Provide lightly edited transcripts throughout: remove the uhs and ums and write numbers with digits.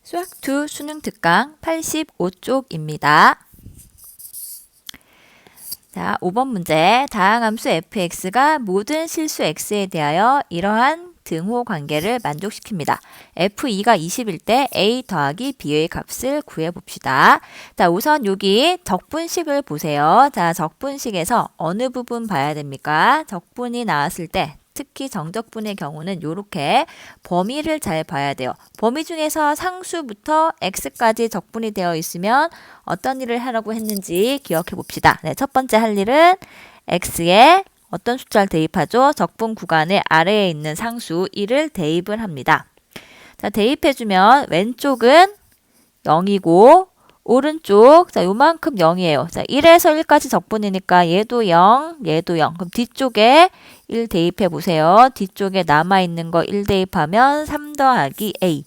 수학2 수능 특강 85쪽입니다. 자, 5번 문제. 다항함수 fx가 모든 실수 x에 대하여 이러한 등호 관계를 만족시킵니다. f2가 20일 때 a 더하기 b의 값을 구해봅시다. 자, 우선 여기 적분식을 보세요. 자, 적분식에서 어느 부분 봐야 됩니까? 적분이 나왔을 때 특히 정적분의 경우는 이렇게 범위를 잘 봐야 돼요. 범위 중에서 상수부터 x까지 적분이 되어 있으면 어떤 일을 하라고 했는지 기억해 봅시다. 네, 첫 번째 할 일은 x에 어떤 숫자를 대입하죠? 적분 구간의 아래에 있는 상수 1을 대입을 합니다. 자, 대입해주면 왼쪽은 0이고 오른쪽, 자, 요만큼 0이에요. 자, 1에서 1까지 적분이니까 얘도 0, 얘도 0. 그럼 뒤쪽에 1 대입해 보세요. 뒤쪽에 남아있는 거 1 대입하면 3 더하기 a.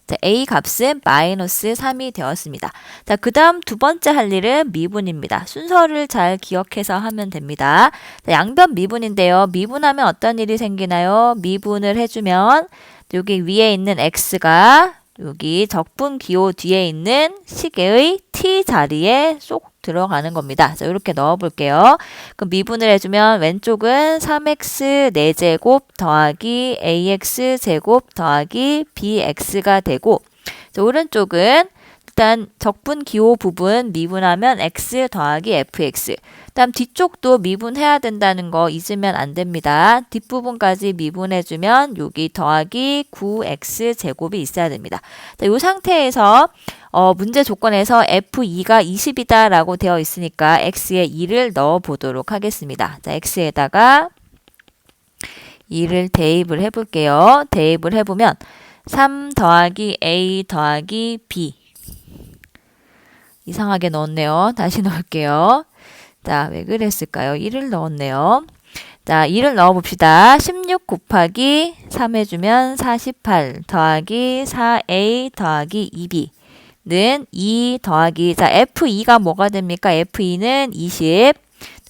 자, a 값은 마이너스 3이 되었습니다. 자, 그 다음 두 번째 할 일은 미분입니다. 순서를 잘 기억해서 하면 됩니다. 자, 양변 미분인데요. 미분하면 어떤 일이 생기나요? 미분을 해주면 여기 위에 있는 x가 여기 적분 기호 뒤에 있는 식의 t 자리에 쏙 들어가는 겁니다. 자, 이렇게 넣어 볼게요. 그럼 미분을 해주면 왼쪽은 3x 4제곱 더하기 ax 제곱 더하기 bx가 되고, 자, 오른쪽은 일단 적분 기호 부분 미분하면 x 더하기 fx. 다음 뒤쪽도 미분해야 된다는 거 잊으면 안 됩니다. 뒷부분까지 미분해주면 여기 더하기 9x 제곱이 있어야 됩니다. 자, 이 상태에서 문제 조건에서 f2가 20이다 라고 되어 있으니까 x에 2를 넣어 보도록 하겠습니다. 자, x에다가 2를 대입을 해볼게요. 대입을 해보면 3 더하기 a 더하기 b. 이상하게 넣었네요. 다시 넣을게요. 자, 왜 그랬을까요? 1을 넣었네요. 자, 2를 넣어봅시다. 16 곱하기 3 해주면 48 더하기 4a 더하기 2b는 2 더하기, 자, f2가 뭐가 됩니까? f2는 20.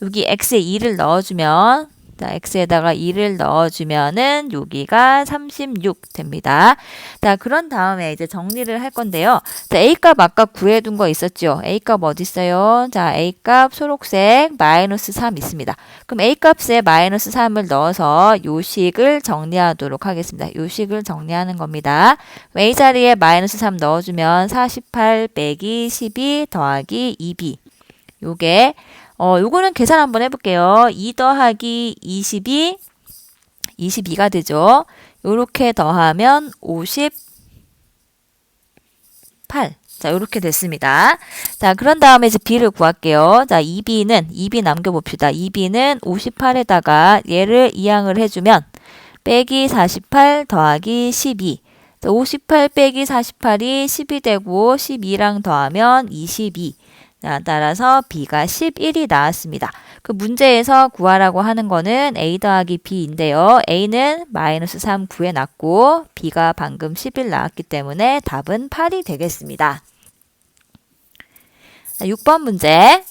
여기 x에 2를 넣어주면, 자, x에다가 2를 넣어주면은 여기가 36 됩니다. 자, 그런 다음에 이제 정리를 할 건데요. 자, a값 아까 구해둔 거 있었죠? a값 어디 있어요? 자, a값 초록색 마이너스 3 있습니다. 그럼 a값에 마이너스 3을 넣어서 요식을 정리하도록 하겠습니다. 요식을 정리하는 겁니다. a 자리에 마이너스 3 넣어주면 48 빼기 12 더하기 2b. 요게 요거는 계산 한번 해볼게요. 2 더하기 22가 되죠. 요렇게 더하면 58. 자, 요렇게 됐습니다. 자, 그런 다음에 이제 b를 구할게요. 자, 2b 남겨봅시다. 2b는 58에다가 얘를 이항을 해주면 빼기 48 더하기 12. 자, 58 빼기 48이 10이 되고 12랑 더하면 22. 자, 따라서 b가 11이 나왔습니다. 그 문제에서 구하라고 하는 거는 a 더하기 b인데요. a는 마이너스 3 구해놨고 b가 방금 11 나왔기 때문에 답은 8이 되겠습니다. 자, 6번 문제.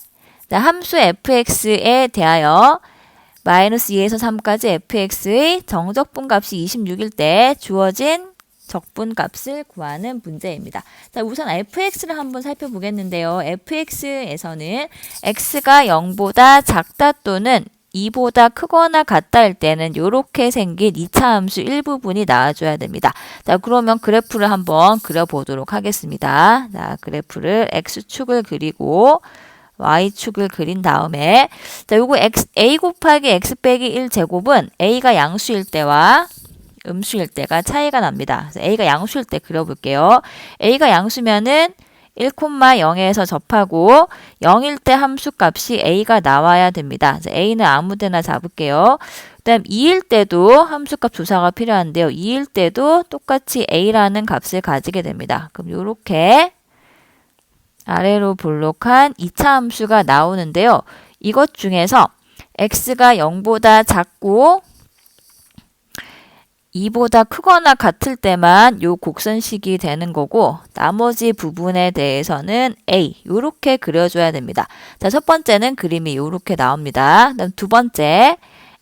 자, 함수 fx에 대하여 마이너스 2에서 3까지 fx의 정적분 값이 26일 때 주어진 적분 값을 구하는 문제입니다. 자, 우선 fx를 한번 살펴보겠는데요. fx에서는 x가 0보다 작다 또는 2보다 크거나 같다 할 때는 이렇게 생긴 2차 함수 일부분이 나와줘야 됩니다. 자, 그러면 그래프를 한번 그려보도록 하겠습니다. 자, 그래프를 x축을 그리고 y축을 그린 다음에, 자, 요거 a 곱하기 x 빼기 1 제곱은 a가 양수일 때와 음수일 때가 차이가 납니다. 그래서 a가 양수일 때 그려볼게요. a가 양수면은 1,0에서 접하고 0일 때 함수값이 a가 나와야 됩니다. 그래서 a는 아무데나 잡을게요. 그 다음 2일 때도 함수값 조사가 필요한데요. 2일 때도 똑같이 a라는 값을 가지게 됩니다. 그럼 이렇게 아래로 볼록한 2차 함수가 나오는데요. 이것 중에서 x가 0보다 작고 2보다 크거나 같을 때만 요 곡선식이 되는 거고 나머지 부분에 대해서는 A 요렇게 그려줘야 됩니다. 자, 첫 번째는 그림이 요렇게 나옵니다. 그다음 두 번째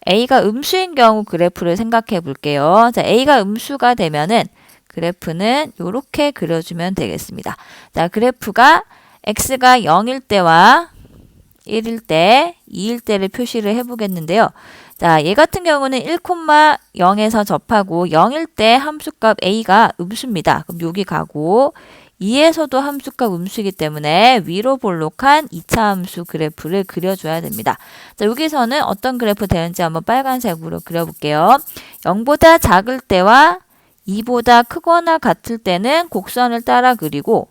A가 음수인 경우 그래프를 생각해 볼게요. 자, A가 음수가 되면은 그래프는 이렇게 그려주면 되겠습니다. 자, 그래프가 x가 0일 때와 1일 때, 2일 때를 표시를 해보겠는데요. 자, 얘 같은 경우는 1,0에서 접하고 0일 때 함수값 a가 음수입니다. 그럼 여기 가고 2에서도 함수값 음수이기 때문에 위로 볼록한 2차 함수 그래프를 그려줘야 됩니다. 자, 여기서는 어떤 그래프 되는지 한번 빨간색으로 그려볼게요. 0보다 작을 때와 2보다 크거나 같을 때는 곡선을 따라 그리고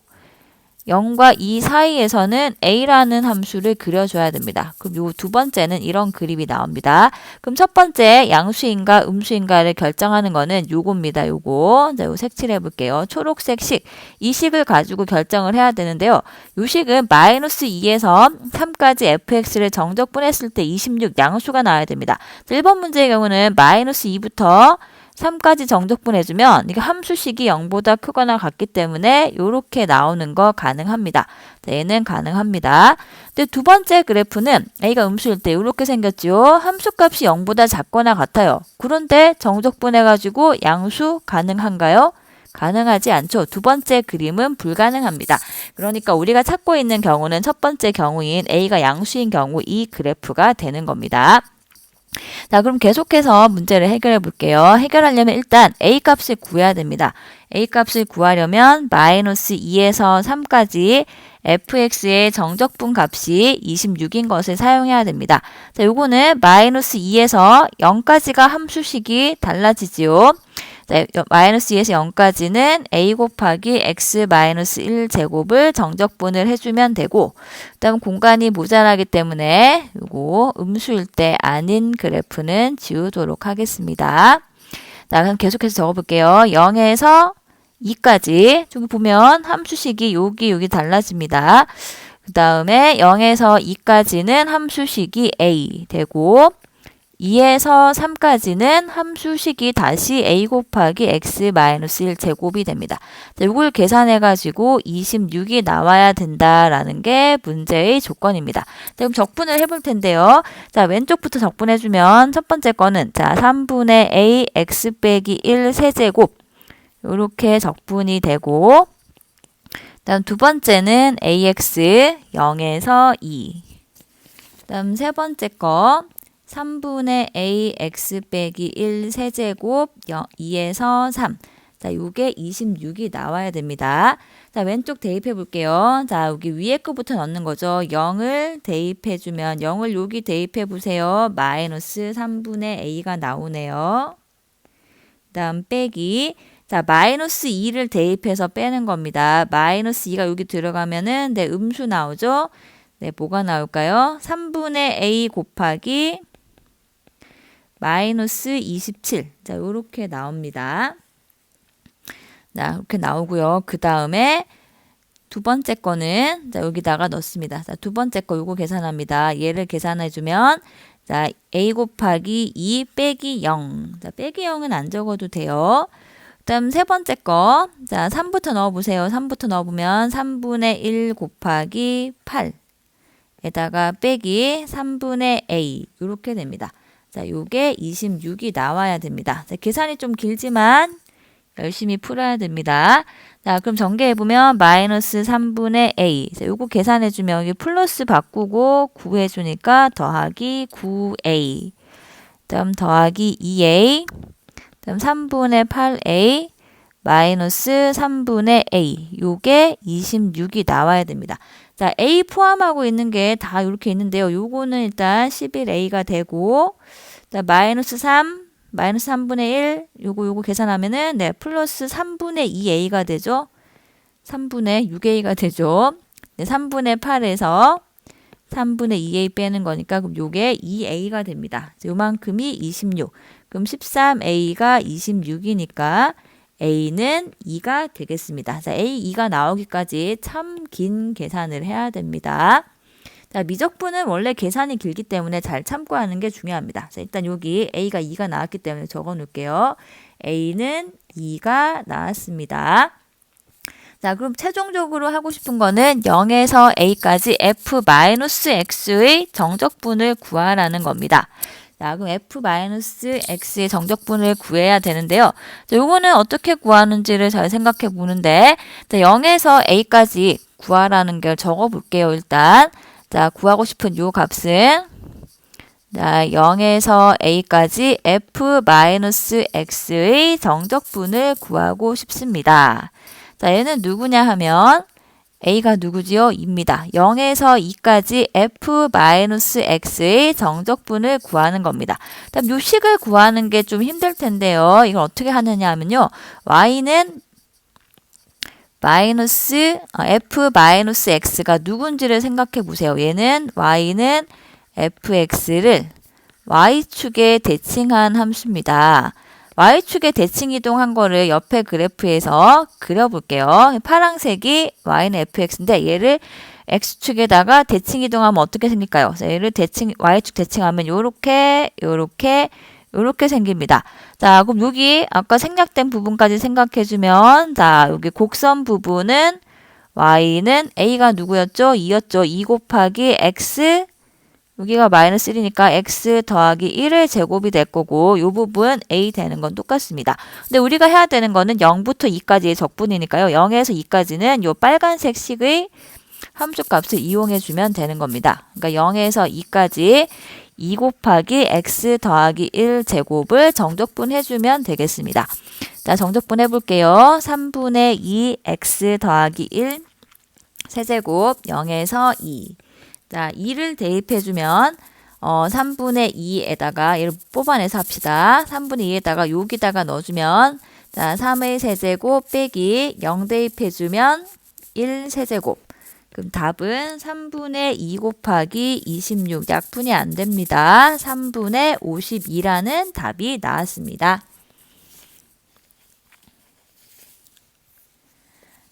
0과 2 사이에서는 a라는 함수를 그려줘야 됩니다. 그럼 요 두 번째는 이런 그림이 나옵니다. 그럼 첫 번째 양수인가 음수인가를 결정하는 거는 요겁니다. 요거. 자, 요 색칠해 볼게요. 초록색 식. 이 식을 가지고 결정을 해야 되는데요. 요 식은 마이너스 2에서 3까지 fx를 정적분했을 때 26 양수가 나와야 됩니다. 1번 문제의 경우는 마이너스 2부터 3까지 정적분해주면 이게 함수식이 0보다 크거나 같기 때문에 이렇게 나오는 거 가능합니다. 자, 얘는 가능합니다. 근데 두 번째 그래프는 a가 음수일 때 이렇게 생겼죠. 함수값이 0보다 작거나 같아요. 그런데 정적분해가지고 양수 가능한가요? 가능하지 않죠. 두 번째 그림은 불가능합니다. 그러니까 우리가 찾고 있는 경우는 첫 번째 경우인 a가 양수인 경우 이 그래프가 되는 겁니다. 자, 그럼 계속해서 문제를 해결해 볼게요. 해결하려면 일단 a 값을 구해야 됩니다. a 값을 구하려면 마이너스 2에서 3까지 fx의 정적분 값이 26인 것을 사용해야 됩니다. 자, 요거는 마이너스 2에서 0까지가 함수식이 달라지지요. 자, 마이너스 2에서 0까지는 a 곱하기 x 마이너스 1제곱을 정적분을 해주면 되고, 그 다음 공간이 모자라기 때문에 요거 음수일 때 아닌 그래프는 지우도록 하겠습니다. 자, 그럼 계속해서 적어볼게요. 0에서 2까지 저기 보면 함수식이 여기 달라집니다. 그 다음에 0에서 2까지는 함수식이 a 되고 2에서 3까지는 함수식이 다시 a 곱하기 x 마이너스 1 제곱이 됩니다. 자, 이걸 계산해가지고 26이 나와야 된다라는 게 문제의 조건입니다. 자, 그럼 적분을 해볼 텐데요. 자, 왼쪽부터 적분해주면 첫 번째 거는 자 3분의 a x 빼기 1 세제곱 이렇게 적분이 되고 다음 두 번째는 ax 0에서 2 다음 세 번째 거 3분의 ax 빼기 1 세제곱 2에서 3. 자, 요게 26이 나와야 됩니다. 자, 왼쪽 대입해 볼게요. 자, 여기 위에 거부터 넣는 거죠. 0을 대입해 주면 0을 여기 대입해 보세요. 마이너스 3분의 a가 나오네요. 다음 빼기 자, 마이너스 2를 대입해서 빼는 겁니다. 마이너스 2가 여기 들어가면은 네, 음수 나오죠. 네, 뭐가 나올까요? 3분의 a 곱하기 마이너스 27. 자, 요렇게 나옵니다. 자, 이렇게 나오고요. 그 다음에 두 번째 거는 자, 여기다가 넣습니다. 자, 두 번째 거 요거 계산합니다. 얘를 계산해 주면 자, a 곱하기 2 빼기 0. 자, 빼기 0은 안 적어도 돼요. 그다음 세 번째 거. 자, 3부터 넣어 보세요. 3부터 넣어 보면 3분의 1 곱하기 8 에다가 빼기 3분의 a 이렇게 됩니다. 자, 요게 26이 나와야 됩니다. 자, 계산이 좀 길지만 열심히 풀어야 됩니다. 자, 그럼 전개해보면 마이너스 3분의 a. 자, 요거 계산해주면 여기 플러스 바꾸고 구해주니까 더하기 9a. 다음 더하기 2a. 다음 3분의 8a. 마이너스 3분의 a. 요게 26이 나와야 됩니다. 자, a 포함하고 있는 게 다 이렇게 있는데요. 요거는 일단 11a가 되고, 자, 마이너스 3, 마이너스 3분의 1, 요거 계산하면은, 네, 플러스 3분의 2a가 되죠. 3분의 6a가 되죠. 네, 3분의 8에서 3분의 2a 빼는 거니까, 그럼 요게 2a가 됩니다. 요만큼이 26. 그럼 13a가 26이니까, a는 2가 되겠습니다. 자, a 2가 나오기까지 참 긴 계산을 해야 됩니다. 자, 미적분은 원래 계산이 길기 때문에 잘 참고하는 게 중요합니다. 자, 일단 여기 a가 2가 나왔기 때문에 적어 놓을게요. a는 2가 나왔습니다. 자, 그럼 최종적으로 하고 싶은 거는 0에서 a까지 f-x의 정적분을 구하라는 겁니다. 자, 그럼 f-x의 정적분을 구해야 되는데요. 자, 요거는 어떻게 구하는지를 잘 생각해 보는데, 자, 0에서 a까지 구하라는 걸 적어 볼게요, 일단. 자, 구하고 싶은 요 값은, 자, 0에서 a까지 f-x의 정적분을 구하고 싶습니다. 자, 얘는 누구냐 하면, a가 누구지요? 2입니다. 0에서 2까지 f-x의 정적분을 구하는 겁니다. 그다음 요 식을 구하는 게 좀 힘들 텐데요. 이걸 어떻게 하느냐 하면요. y는 f-x가 누군지를 생각해 보세요. 얘는 y는 fx를 y축에 대칭한 함수입니다. y축에 대칭 이동한 거를 옆에 그래프에서 그려볼게요. 파란색이 y는 fx인데 얘를 x축에다가 대칭 이동하면 어떻게 생길까요? 얘를 y축 대칭하면 요렇게 생깁니다. 자, 그럼 여기 아까 생략된 부분까지 생각해주면, 자, 여기 곡선 부분은 y는 a가 누구였죠? 2였죠. 2 곱하기 x, 여기가 마이너스 1이니까 x 더하기 1의 제곱이 될 거고, 이 부분 a 되는 건 똑같습니다. 근데 우리가 해야 되는 거는 0부터 2까지의 적분이니까요. 0에서 2까지는 이 빨간색 식의 함수값을 이용해 주면 되는 겁니다. 그러니까 0에서 2까지 2 곱하기 x 더하기 1 제곱을 정적분 해주면 되겠습니다. 자, 정적분 해볼게요. 3분의 2 x 더하기 1 세제곱 0에서 2. 자, 2를 대입해주면 3분의 2에다가 얘를 뽑아내서 합시다. 3분의 2에다가 여기다가 넣어주면 자, 3의 세제곱 빼기 0 대입해주면 1 세제곱. 그럼 답은 3분의 2 곱하기 26 약분이 안 됩니다. 3분의 52라는 답이 나왔습니다.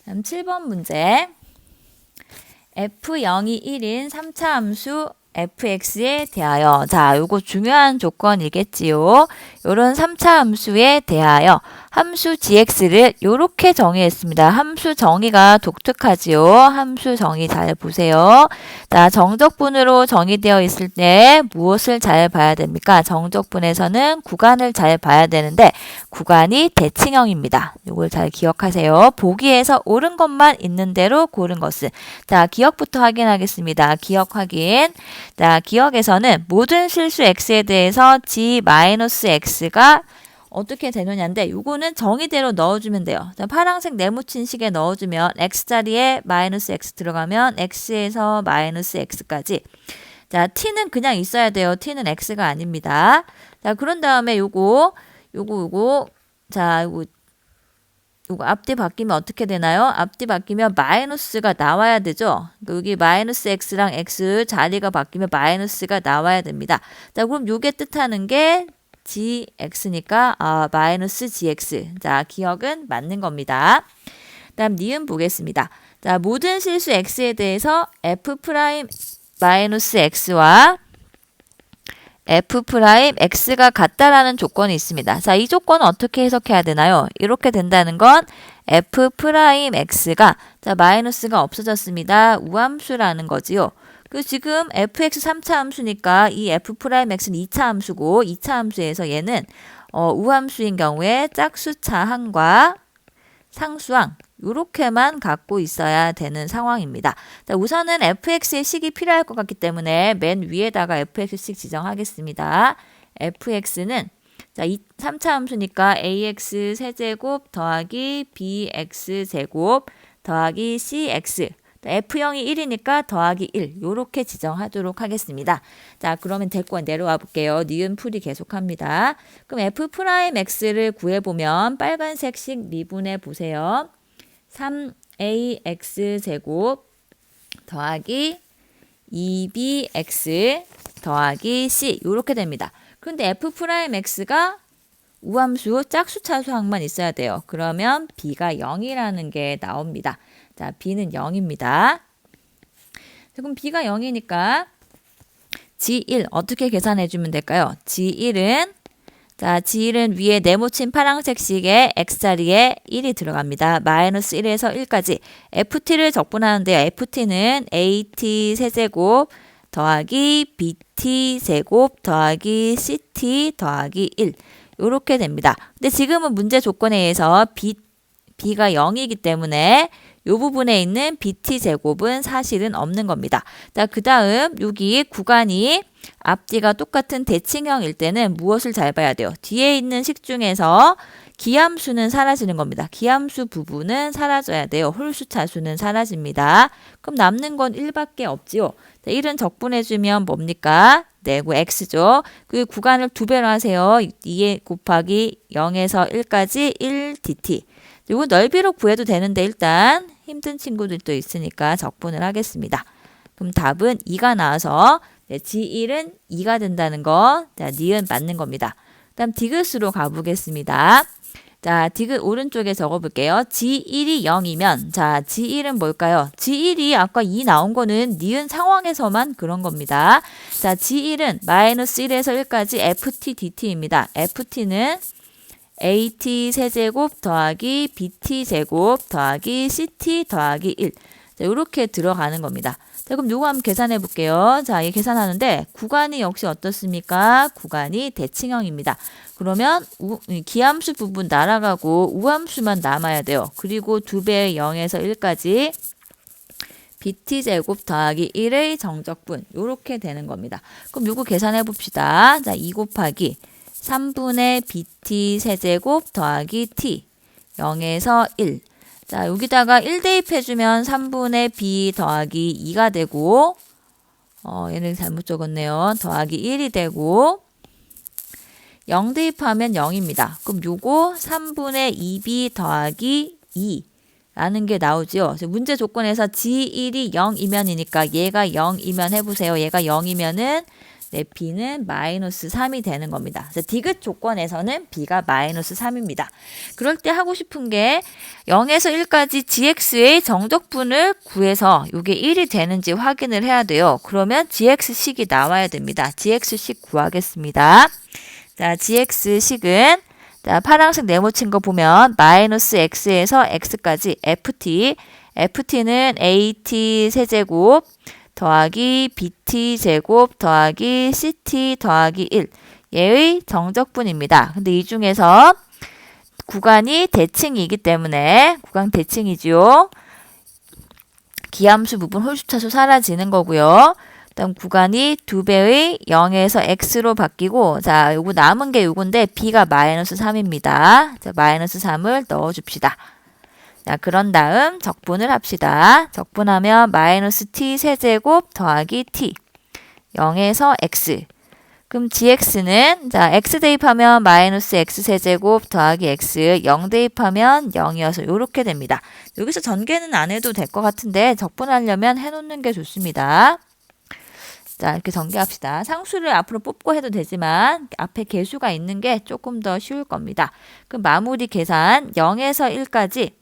다음 7번 문제. f0이 1인 3차 함수 fx에 대하여, 자, 요거 중요한 조건이겠지요. 요런 3차 함수에 대하여 함수 gx를 요렇게 정의했습니다. 함수 정의가 독특하지요. 함수 정의 잘 보세요. 자, 정적분으로 정의되어 있을 때 무엇을 잘 봐야 됩니까? 정적분에서는 구간을 잘 봐야 되는데 구간이 대칭형입니다. 요걸 잘 기억하세요. 보기에서 옳은 것만 있는 대로 고른 것은. 자, 기억부터 확인하겠습니다. 기억 확인. 자, 기억에서는 모든 실수 x에 대해서 g-x가 어떻게 되느냐인데 요거는 정의대로 넣어주면 돼요. 자, 파란색 네모친 식에 넣어주면 x자리에 마이너스 x 들어가면 x에서 마이너스 x까지. 자, t는 그냥 있어야 돼요. t는 x가 아닙니다. 자, 그런 다음에 요거 자, 요거 앞뒤 바뀌면 어떻게 되나요? 앞뒤 바뀌면 마이너스가 나와야 되죠. 여기 마이너스 x랑 x 자리가 바뀌면 마이너스가 나와야 됩니다. 자, 그럼 요게 뜻하는 게 gx니까 마이너스 gx. 자, 기억은 맞는 겁니다. 다음 니은 보겠습니다. 자, 모든 실수 x에 대해서 f 프라임 마이너스 x와 f 프라임 x가 같다라는 조건이 있습니다. 자, 이 조건은 어떻게 해석해야 되나요? 이렇게 된다는 건 f 프라임 x가 자, 마이너스가 없어졌습니다. 우함수라는 거지요. 그 지금 fx 3차 함수니까 이 f 프라임 x는 2차 함수고 2차 함수에서 얘는 우함수인 경우에 짝수차항과 상수항 요렇게만 갖고 있어야 되는 상황입니다. 자, 우선은 fx의 식이 필요할 것 같기 때문에 맨 위에다가 fx식 지정하겠습니다. fx는 자, 3차 함수니까 ax 세제곱 더하기 bx 제곱 더하기 cx f0이 1이니까 더하기 1 요렇게 지정하도록 하겠습니다. 자, 그러면 데리고 내려와 볼게요. 니은 풀이 계속합니다. 그럼 f'x를 구해보면 빨간색식 미분해 보세요. 3ax 제곱 더하기 2bx 더하기 c 요렇게 됩니다. 그런데 f'x가 우함수 짝수차수항만 있어야 돼요. 그러면 b가 0이라는 게 나옵니다. 자, b는 0입니다. 그럼 b가 0이니까 g1 어떻게 계산해 주면 될까요? g1은 자, g1은 위에 네모친 파란색식에 x자리에 1이 들어갑니다. 마이너스 1에서 1까지 ft를 적분하는데요. ft는 at 세제곱 더하기 bt 제곱 더하기 ct 더하기 1 이렇게 됩니다. 근데 지금은 문제 조건에 의해서 b가 0이기 때문에 이 부분에 있는 bt 제곱은 사실은 없는 겁니다. 자, 그 다음 여기 구간이 앞뒤가 똑같은 대칭형일 때는 무엇을 잘 봐야 돼요? 뒤에 있는 식 중에서 기함수는 사라지는 겁니다. 기함수 부분은 사라져야 돼요. 홀수 차수는 사라집니다. 그럼 남는 건 1밖에 없지요. 자, 1은 적분해주면 뭡니까? 네, 그 x죠. 그 구간을 2배로 하세요. 2 곱하기 0에서 1까지 1dt. 이거 넓이로 구해도 되는데 일단 힘든 친구들도 있으니까 적분을 하겠습니다. 그럼 답은 2가 나와서 G1은 2가 된다는 거, 자, 니은 맞는 겁니다. 다음 디귿으로 가보겠습니다. 자, 디귿 오른쪽에 적어볼게요. G1이 0이면, 자, G1은 뭘까요? G1이 아까 2 나온 거는 니은 상황에서만 그런 겁니다. 자, G1은 마이너스 1에서 1까지 FT, DT입니다. FT는 AT 세제곱 더하기 BT 제곱 더하기 CT 더하기 1. 자, 이렇게 들어가는 겁니다. 자, 그럼 요거 한번 계산해 볼게요. 자, 이 계산하는데 구간이 역시 어떻습니까? 구간이 대칭형입니다. 그러면 기함수 부분 날아가고 우함수만 남아야 돼요. 그리고 2배의 0에서 1까지 BT 제곱 더하기 1의 정적분 이렇게 되는 겁니다. 그럼 요거 계산해 봅시다. 자, 2 곱하기 3분의 BT 세제곱 더하기 T 0에서 1. 자, 여기다가 1 대입해주면 3분의 B 더하기 2가 되고 얘는 잘못 적었네요. 더하기 1이 되고 0 대입하면 0입니다. 그럼 요거 3분의 2B 더하기 2 라는 게 나오죠. 문제 조건에서 G1이 0이면이니까 얘가 0이면 해보세요. 얘가 0이면은 네, B는 마이너스 3이 되는 겁니다. 그래서 디귿 조건에서는 B가 마이너스 3입니다. 그럴 때 하고 싶은 게 0에서 1까지 GX의 정적분을 구해서 이게 1이 되는지 확인을 해야 돼요. 그러면 GX식이 나와야 됩니다. GX식 구하겠습니다. 자, GX식은 자, 파란색 네모친 거 보면 마이너스 X에서 X까지 FT는 AT 세제곱 더하기 BT 제곱 더하기 CT 더하기 1 얘의 정적분입니다. 근데 이 중에서 구간이 대칭이기 때문에 구간 대칭이죠. 기함수 부분 홀수차수 사라지는 거고요. 다음 구간이 2배의 0에서 x로 바뀌고 자, 요거 남은 게 요건데 b가 마이너스 3입니다. 자, 마이너스 3을 넣어줍시다. 자, 그런 다음 적분을 합시다. 적분하면 마이너스 t 세제곱 더하기 t 0에서 x. 그럼 gx는 자, x 대입하면 마이너스 x 세제곱 더하기 x 0 대입하면 0이어서 이렇게 됩니다. 여기서 전개는 안 해도 될 것 같은데 적분하려면 해놓는 게 좋습니다. 자, 이렇게 전개합시다. 상수를 앞으로 뽑고 해도 되지만 앞에 개수가 있는 게 조금 더 쉬울 겁니다. 그럼 마무리 계산 0에서 1까지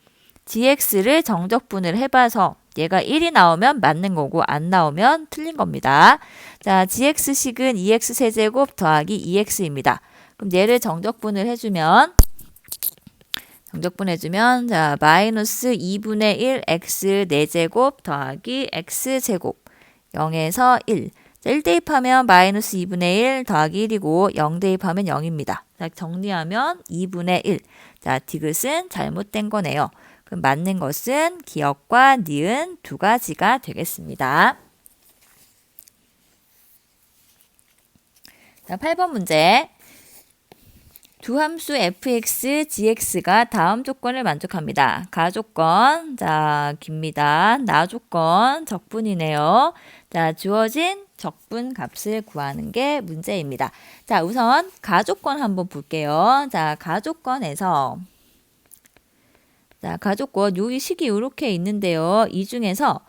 gx를 정적분을 해봐서 얘가 1이 나오면 맞는 거고 안 나오면 틀린 겁니다. 자, gx식은 2x 세제곱 더하기 2x입니다. 그럼 얘를 정적분을 해주면 자, 마이너스 2분의 1 x 4제곱 더하기 x제곱 0에서 1. 자, 1 대입하면 마이너스 2분의 1 더하기 1이고 0 대입하면 0입니다. 자, 정리하면 2분의 1. 자, 디귿은 잘못된 거네요. 그럼 맞는 것은 기역과 니은 두 가지가 되겠습니다. 자, 8번 문제. 두 함수 fx, gx가 다음 조건을 만족합니다. 가조건, 자, 깁니다. 나조건, 적분이네요. 자, 주어진 적분 값을 구하는 게 문제입니다. 자, 우선 가조건 한번 볼게요. 자, 가조건에서 자, 가족권 여기 식이 이렇게 있는데요. 이 중에서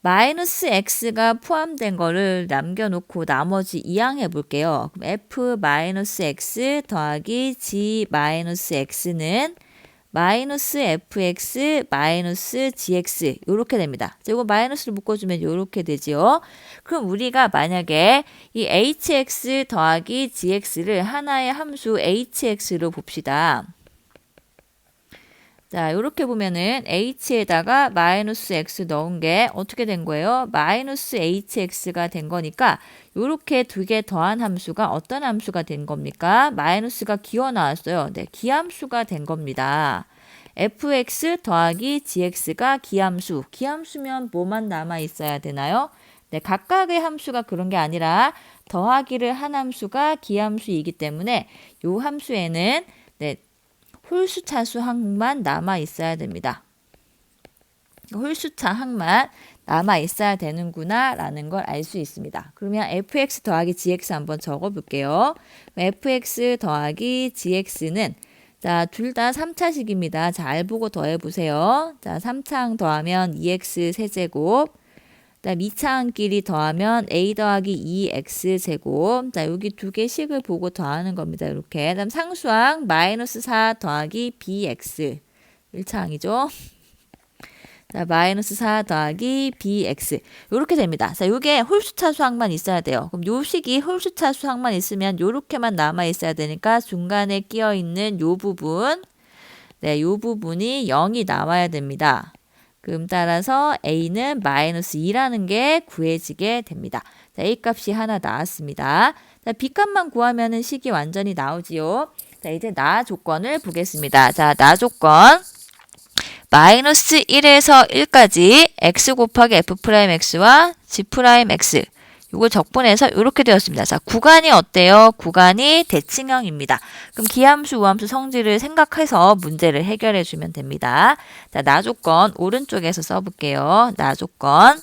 마이너스 x가 포함된 거를 남겨놓고 나머지 이항해 볼게요. 그럼 f 마이너스 x 더하기 g 마이너스 x는 마이너스 fx 마이너스 gx 이렇게 됩니다. 이거 마이너스를 묶어주면 이렇게 되지요. 그럼 우리가 만약에 이 hx 더하기 gx를 하나의 함수 hx로 봅시다. 자, 이렇게 보면은 h에다가 마이너스 x 넣은 게 어떻게 된 거예요? 마이너스 hx가 된 거니까 이렇게 두 개 더한 함수가 어떤 함수가 된 겁니까? 마이너스가 기어 나왔어요. 네, 기함수가 된 겁니다. fx 더하기 gx가 기함수. 기함수면 뭐만 남아 있어야 되나요? 네, 각각의 함수가 그런 게 아니라 더하기를 한 함수가 기함수이기 때문에 이 함수에는 네, 홀수차수 항만 남아 있어야 됩니다. 홀수차 항만 남아 있어야 되는구나 라는 걸 알 수 있습니다. 그러면 fx 더하기 gx 한번 적어 볼게요. fx 더하기 gx는 자, 둘 다 3차식입니다. 잘 보고 더해 보세요. 자, 3차항 더하면 2x 세제곱. 그다음 2차항끼리 더하면 a 더하기 2x 제곱. 자, 여기 두 개 식을 보고 더하는 겁니다. 이렇게. 그다음 상수항 마이너스 4 더하기 bx. 1차항이죠. 자, 마이너스 4 더하기 bx. 이렇게 됩니다. 자, 요게 홀수차수항만 있어야 돼요. 그럼 요 식이 홀수차수항만 있으면 요렇게만 남아 있어야 되니까 중간에 끼어 있는 요 부분. 네, 요 부분이 0이 나와야 됩니다. 그럼 따라서 a는 마이너스 2라는 게 구해지게 됩니다. 자, a 값이 하나 나왔습니다. 자, b 값만 구하면은 식이 완전히 나오지요. 자, 이제 나 조건을 보겠습니다. 자, 나 조건. 마이너스 1에서 1까지 x 곱하기 f'x와 g'x. 요거 적분해서 이렇게 되었습니다. 자, 구간이 어때요? 구간이 대칭형입니다. 그럼 기함수, 우함수 성질을 생각해서 문제를 해결해 주면 됩니다. 자, 나 조건 오른쪽에서 써볼게요. 나 조건.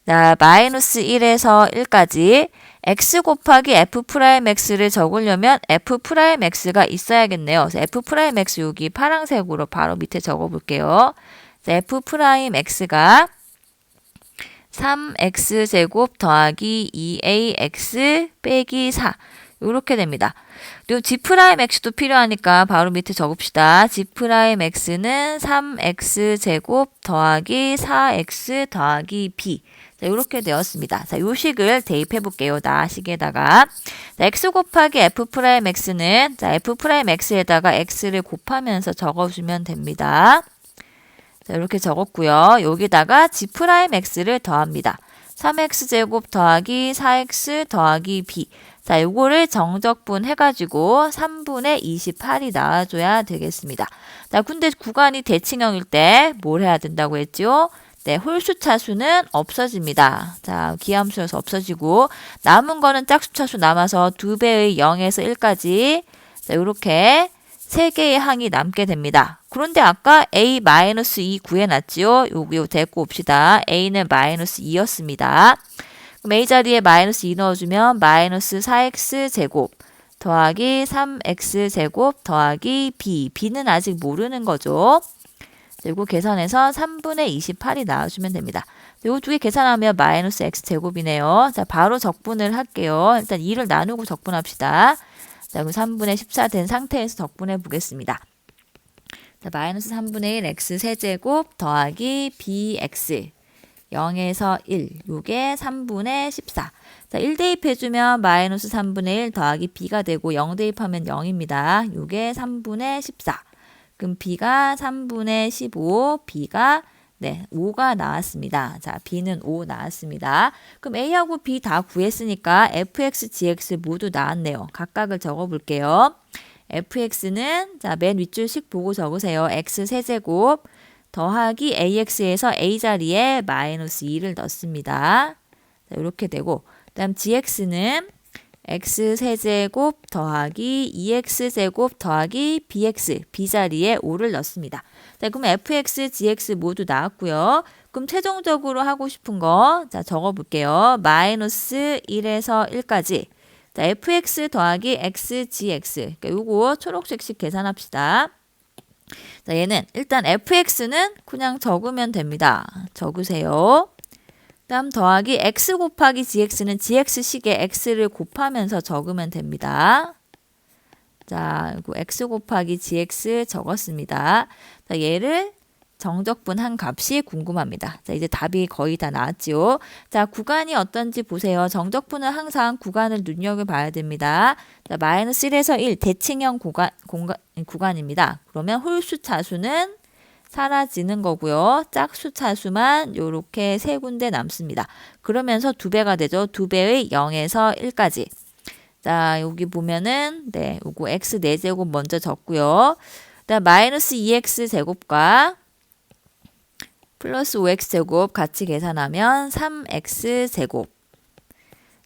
자, 마이너스 1에서 1까지 x 곱하기 f'x를 적으려면 f'x가 있어야겠네요. f'x 여기 파란색으로 바로 밑에 적어볼게요. f'x가 3x제곱 더하기 2ax 빼기 4 이렇게 됩니다. 그리고 g'x도 필요하니까 바로 밑에 적읍시다. g'x는 3x제곱 더하기 4x 더하기 b. 자, 이렇게 되었습니다. 자, 요 식을 대입해 볼게요. 나식에다가. 자, x 곱하기 f'x는 자, f'x에다가 x를 곱하면서 적어주면 됩니다. 자, 이렇게 적었고요. 여기다가 g'x를 더합니다. 3x제곱 더하기 4x 더하기 b. 자, 요거를 정적분 해가지고 3분의 28이 나와줘야 되겠습니다. 자, 근데 구간이 대칭형일 때 뭘 해야 된다고 했죠? 네, 홀수차수는 없어집니다. 자, 기함수여서 없어지고 남은 거는 짝수차수 남아서 2배의 0에서 1까지 자, 요렇게 3개의 항이 남게 됩니다. 그런데 아까 a-2 구해놨지요? 요거 데리고 옵시다. a는 마이너스 2였습니다. 그럼 a 자리에 마이너스 2 넣어주면 마이너스 4x 제곱 더하기 3x 제곱 더하기 b. b는 아직 모르는 거죠. 이거 계산해서 3분의 28이 나와주면 됩니다. 이 두 개 계산하면 마이너스 x 제곱이네요. 자, 바로 적분을 할게요. 일단 2를 나누고 적분합시다. 자, 그럼 3분의 14 된 상태에서 적분해 보겠습니다. 자, 마이너스 3분의 1 x 세제곱 더하기 bx 0에서 1. 요게 3분의 14. 자, 1 대입해주면 마이너스 3분의 1 더하기 b가 되고 0 대입하면 0입니다. 요게 3분의 14. 그럼 b가 3분의 15, b가 네, 5가 나왔습니다. 자, b는 5 나왔습니다. 그럼 a하고 b 다 구했으니까 fx, gx 모두 나왔네요. 각각을 적어볼게요. fx는 자, 맨 윗줄씩 보고 적으세요. x 세제곱 더하기 ax에서 a 자리에 마이너스 2를 넣습니다. 자, 이렇게 되고 그다음 gx는 x 세제곱 더하기 2x제곱 더하기 bx, b 자리에 5를 넣습니다. 자, 그럼 fx, gx 모두 나왔고요. 그럼 최종적으로 하고 싶은 거 자, 적어볼게요. 마이너스 1에서 1까지 자, fx 더하기 x, gx 그러니까 요거 초록색씩 계산합시다. 자, 얘는 일단 fx는 그냥 적으면 됩니다. 적으세요. 다음 더하기 x 곱하기 gx는 gx식에 x를 곱하면서 적으면 됩니다. 자, x 곱하기 gx 적었습니다. 자, 얘를 정적분한 값이 궁금합니다. 자, 이제 답이 거의 다 나왔지요. 자, 구간이 어떤지 보세요. 정적분은 항상 구간을 눈여겨봐야 됩니다. 자, 마이너스 1에서 1 대칭형 구간입니다. 그러면 홀수 차수는 사라지는 거고요. 짝수 차수만 요렇게 세 군데 남습니다. 그러면서 2배가 되죠. 2배의 0에서 1까지. 자, 여기 보면은 네, 요거 x 4제곱 먼저 적고요. 그다음 마이너스 2x 제곱과 플러스 5x 제곱 같이 계산하면 3x 제곱.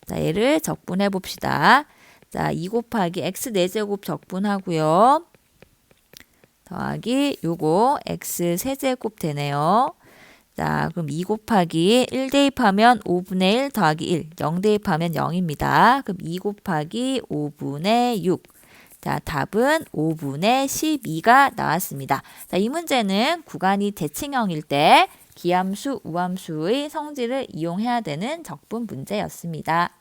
자, 얘를 적분해 봅시다. 자, 2 곱하기 x 4제곱 적분하고요. 더하기 요거 x 세제곱 되네요. 자, 그럼 2 곱하기 1 대입하면 5분의 1 더하기 1, 0 대입하면 0입니다. 그럼 2 곱하기 5분의 6. 자, 답은 5분의 12가 나왔습니다. 자, 이 문제는 구간이 대칭형일 때 기함수, 우함수의 성질을 이용해야 되는 적분 문제였습니다.